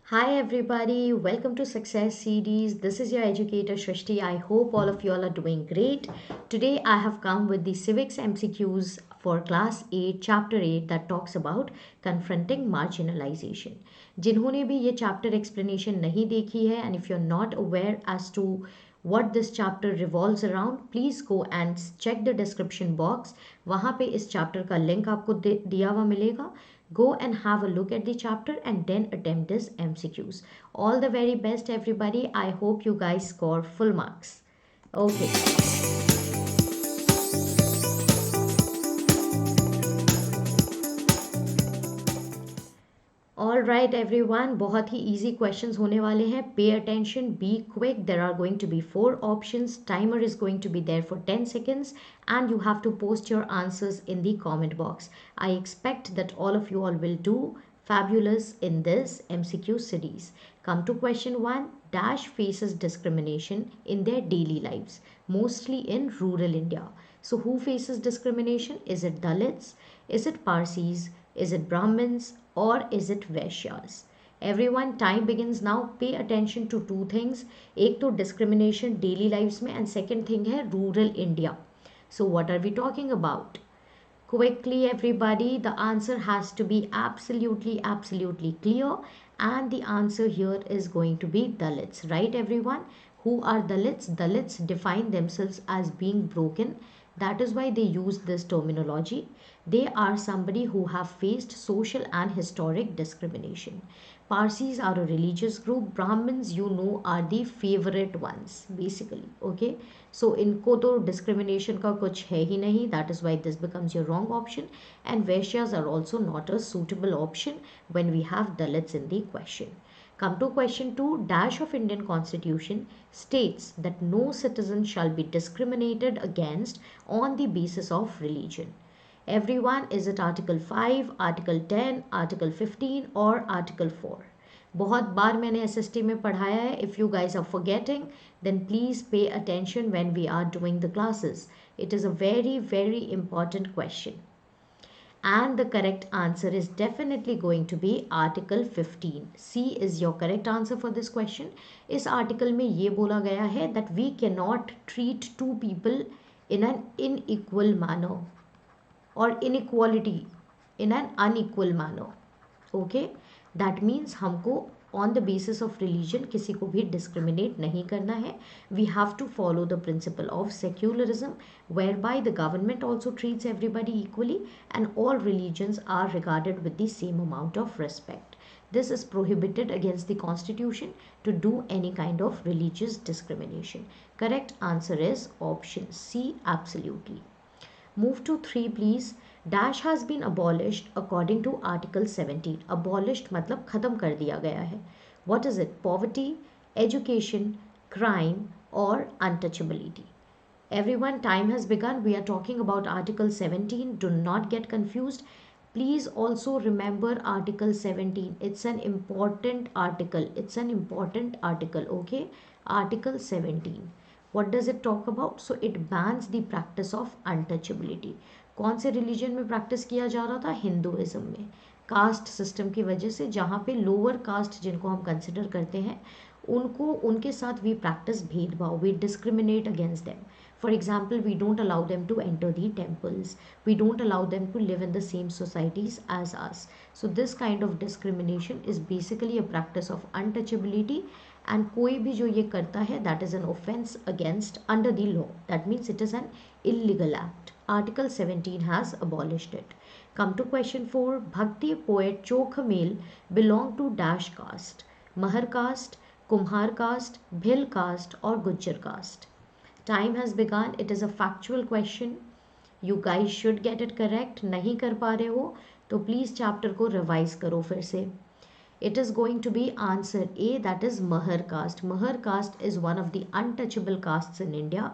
Hi everybody, welcome to Success Series. This is your educator Shrishti. I hope all of you all are doing great. Today I have come with the civics MCQs for class 8 chapter 8 that talks about confronting marginalization. जिन्होंने भी ये chapter explanation नहीं देखी है and if you're not aware as to what this chapter revolves around, please go and check the description box. वहाँ पे इस chapter का link आपको दिया हुआ मिलेगा. Go and have a look at the chapter and then attempt this MCQs. All the very best, everybody. I hope you guys score full marks. Okay. All right every one, बहुत ही easy question होने वाले हैं. Pay attention, be quick. There are going to be 4 options. Timer is going to be there for 10 seconds and you have to post your answers in the comment box. I expect that all of you all will do fabulous in this MCQ series. Come to question 1. Dash faces discrimination in their daily lives, mostly in rural India. So who faces discrimination? Is it Dalits? Is it Parsis? Is it Brahmins? Or is it Vaishyas? Everyone, time begins now. Pay attention to two things. एक तो discrimination daily lives में and second thing है rural India. So what are we talking about? Quickly everybody, the answer has to be absolutely clear and the answer here is going to be Dalits. Right everyone? Who are Dalits? Dalits define themselves as being broken. That is why they use this terminology. They are somebody who have faced social and historic discrimination. Parsis are a religious group. Brahmins, you know, are the favorite ones basically. Okay, so इनको तो discrimination का कुछ है ही नहीं. That is why this becomes your wrong option. And Vaishyas are also not a suitable option when we have Dalits in the question. Come to question 2. Dash of Indian Constitution states that no citizen shall be discriminated against on the basis of religion. Everyone, is it Article 5, Article 10, Article 15 or Article 4? बहुत बार मैंने SST में पढ़ाया है. If you guys are forgetting, then please pay attention when we are doing the classes. It is a very important question. And the correct answer is definitely going to be Article 15. C is your correct answer for this question. इस article में ये बोला गया है that we cannot treat two people in an unequal manner or inequality in an unequal manner. Okay, that means हमको on the basis of religion किसी को भी discriminate नहीं करना है. We have to follow the principle of secularism whereby the government also treats everybody equally and all religions are regarded with the same amount of respect. This is prohibited against the constitution to do any kind of religious discrimination. Correct answer is option C, absolutely. Move to 3 please. Dash has been abolished according to Article 17. Abolished मतलब खत्म कर दिया गया है. What is it? Poverty, education, crime or untouchability? Everyone, time has begun. We are talking about Article 17. Do not get confused. Please also remember Article 17. It's an important article. It's an important article. Okay? Article 17. What does it talk about? So it bans the practice of untouchability. कौन से religion में practice किया जा रहा था? Hinduism में. Caste system की वजह से जहाँ पे लोअर कास्ट जिनको हम कंसिडर करते हैं उनको उनके साथ वी प्रैक्टिस भेदभाव. We discriminate against them. For example, we don't allow them to enter the temples. We don't allow them to live in the same societies as us. So this kind of discrimination is basically a practice of untouchability and कोई भी जो ये करता है that is an offense against under the law. That means it is an illegal act. Article 17 has abolished it. Come to question 4. Bhakti poet Chokhamel belonged to dash caste. Mahar caste, Kumhar caste, Bhil caste or Gujjar caste. Time has begun. It is a factual question. You guys should get it correct. नहीं कर पा रहे हो तो please chapter को revise करो फिर से. It is going to be answer A, that is Mahar caste. Mahar caste is one of the untouchable castes in India.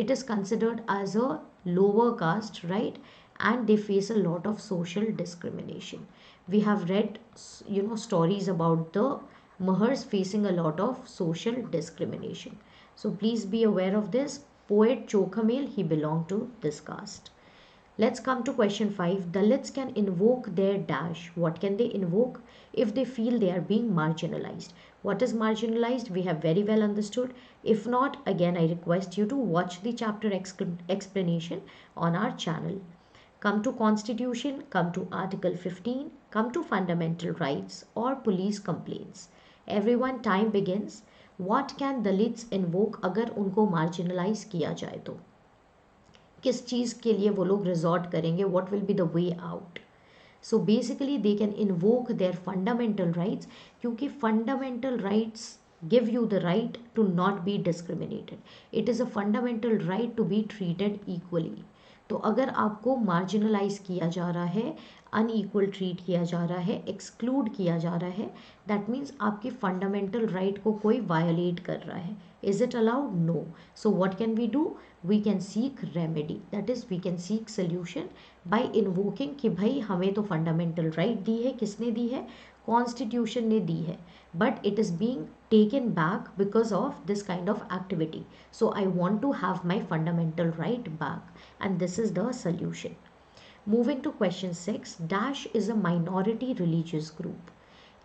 It is considered as a lower caste, right? And they face a lot of social discrimination. We have read, stories about the Mahars facing a lot of social discrimination. So please be aware of this. Poet Chokhamel, he belonged to this caste. Let's come to question 5. Dalits can invoke their dash. What can they invoke? If they feel they are being marginalized. What is marginalized? We have very well understood. If not, again, I request you to watch the chapter explanation on our channel. Come to Constitution, come to Article 15, come to fundamental rights or police complaints. Everyone, time begins. What can Dalits invoke अगर उनको marginalize किया जाए तो? किस चीज़ के लिए वो लोग रिजॉर्ट करेंगे? What will be the way out? So basically they can invoke their fundamental rights, क्योंकि fundamental rights give you the right to not be discriminated. It is a fundamental right to be treated equally. तो अगर आपको marginalise किया जा रहा है, unequal treat किया जा रहा है, एक्सक्लूड किया जा रहा है, दैट मीन्स आपकी फंडामेंटल राइट को कोई वायोलेट कर रहा है. Is it allowed? No. So what can we do? We can seek remedy, that is we can seek solution by invoking कि भाई हमें तो फंडामेंटल राइट दी है. किसने दी है? कॉन्स्टिट्यूशन ने दी है. But it is being taken back because of this kind of activity. So I want to have my fundamental right back, and this is the solution. Moving to question 6, Dash is a minority religious group.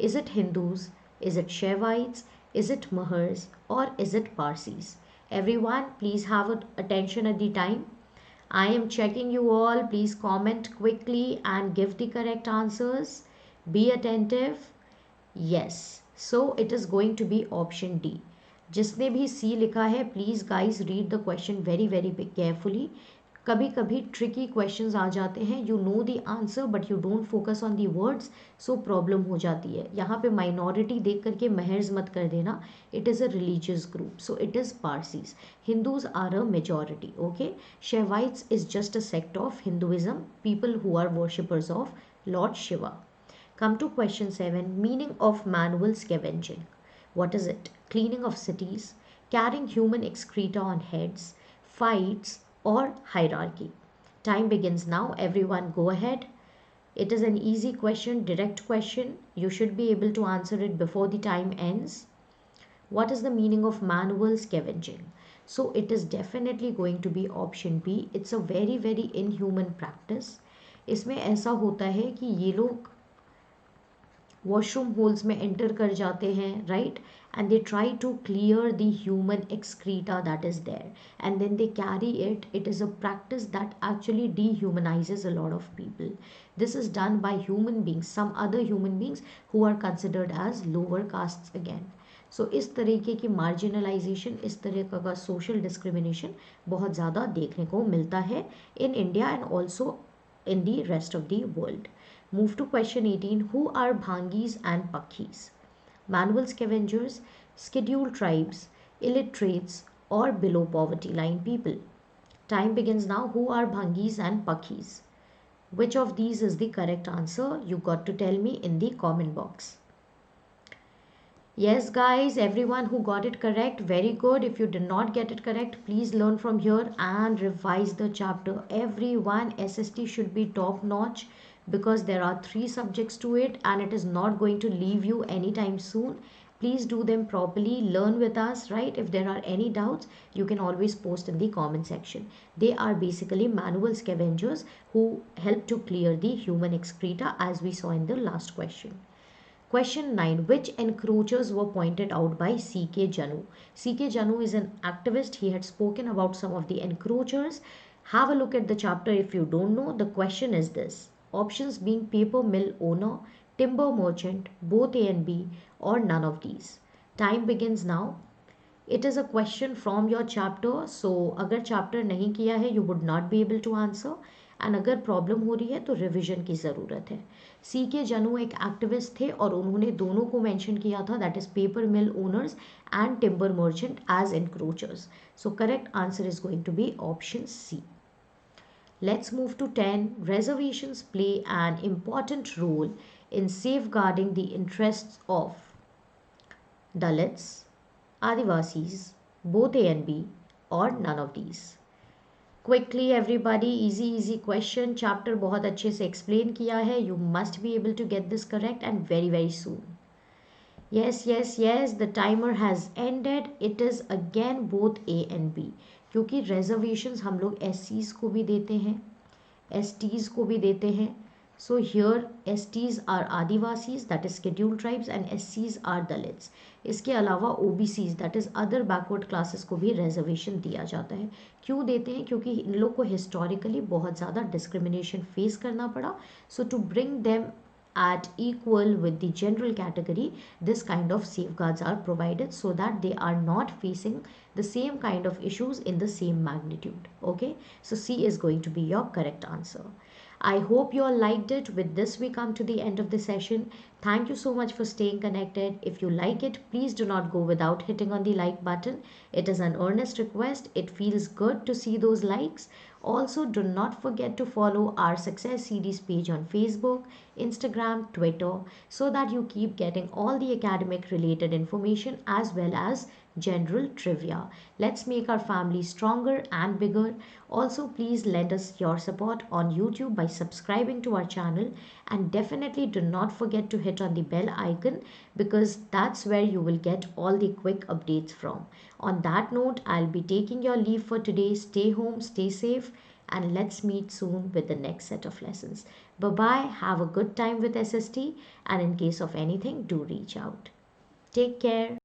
Is it Hindus? Is it Shaivites? Is it Mahars? Or is it Parsis? Everyone, please have attention at the time. I am checking you all. Please comment quickly and give the correct answers. Be attentive. Yes. So it is going to be option D. जिसने भी C लिखा है, please guys read the question very very carefully. कभी कभी tricky questions आ जाते हैं, you know the answer but you don't focus on the words, so problem हो जाती है. यहाँ पे माइनॉरिटी देख करके महर्ज मत कर देना. It is a religious group, so it is Parsis. Hindus are a majority. Okay. Shaivites is just a sect of Hinduism, people who are worshippers of lord Shiva. Come to question 7, meaning of manual scavenging. What is it? Cleaning of cities, carrying human excreta on heads, fights, or hierarchy. Time begins now. Everyone go ahead. It is an easy question, direct question. You should be able to answer it before the time ends. What is the meaning of manual scavenging? So it is definitely going to be option B. It's a very very inhuman practice. इसमें ऐसा होता है कि ये लोग washroom holes में enter कर जाते हैं, right, and they try to clear the human excreta that is there and then they carry it. It is a practice that actually dehumanizes a lot of people. This is done by human beings, some other human beings who are considered as lower castes again. सो इस तरीके की marginalisation, इस तरह का social discrimination बहुत ज़्यादा देखने को मिलता है in India and also in the rest of the world. Move to question 18. Who are Bhangis and Pakhis? Manual scavengers, scheduled tribes, illiterates, or below poverty line people. Time begins now. Who are Bhangis and Pakhis? Which of these is the correct answer? You got to tell me in the comment box. Yes guys, everyone who got it correct, very good. If you did not get it correct, please learn from here and revise the chapter. Everyone, SST should be top notch because there are 3 subjects to it and it is not going to leave you anytime soon. Please do them properly, learn with us, right? If there are any doubts, you can always post in the comment section. They are basically manual scavengers who help to clear the human excreta as we saw in the last question. Question 9. Which encroachers were pointed out by C.K. Janu? C.K. Janu is an activist. He had spoken about some of the encroachers. Have a look at the chapter if you don't know. The question is this. Options being paper mill owner, timber merchant, both A and B, or none of these. Time begins now. It is a question from your chapter. So अगर chapter नहीं किया है, you would not be able to answer. And अगर problem हो रही है तो revision की ज़रूरत है. सी के जनू एक एक्टिविस्ट थे और उन्होंने दोनों को मेंशन किया था, that is paper mill owners and timber merchant as encroachers. So correct answer is going to be option C. Let's move to 10. Reservations play an important role in safeguarding the interests of Dalits, Adivasis, both A and B, or none of these. Quickly everybody, easy question. Chapter बहुत अच्छे से explain किया है. You must be able to get this correct and very soon. Yes, the timer has ended. It is again both A and B, क्योंकि reservations हम लोग SCs को भी देते हैं, STs को भी देते हैं. So here STs are Adivasis, that is scheduled tribes, and SCs are Dalits. इसके अलावा OBCs, that is other backward classes को भी reservation दिया जाता है. क्यों देते हैं? क्योंकि इन लोग को historically बहुत ज़्यादा discrimination face करना पड़ा. So to bring them at equal with the general category, this kind of safeguards are provided so that they are not facing the same kind of issues in the same magnitude. Okay, so C is going to be your correct answer. I hope you all liked it. With this, we come to the end of the session. Thank you so much for staying connected. If you like it, please do not go without hitting on the like button. It is an earnest request. It feels good to see those likes. Also, do not forget to follow our Success Series page on Facebook, Instagram, Twitter, so that you keep getting all the academic related information as well as general trivia. Let's make our family stronger and bigger. Also, please lend us your support on YouTube by subscribing to our channel, and definitely do not forget to hit on the bell icon because that's where you will get all the quick updates from. On that note, I'll be taking your leave for today. Stay home, stay safe, and let's meet soon with the next set of lessons. Bye bye. Have a good time with SST, and in case of anything, do reach out. Take care.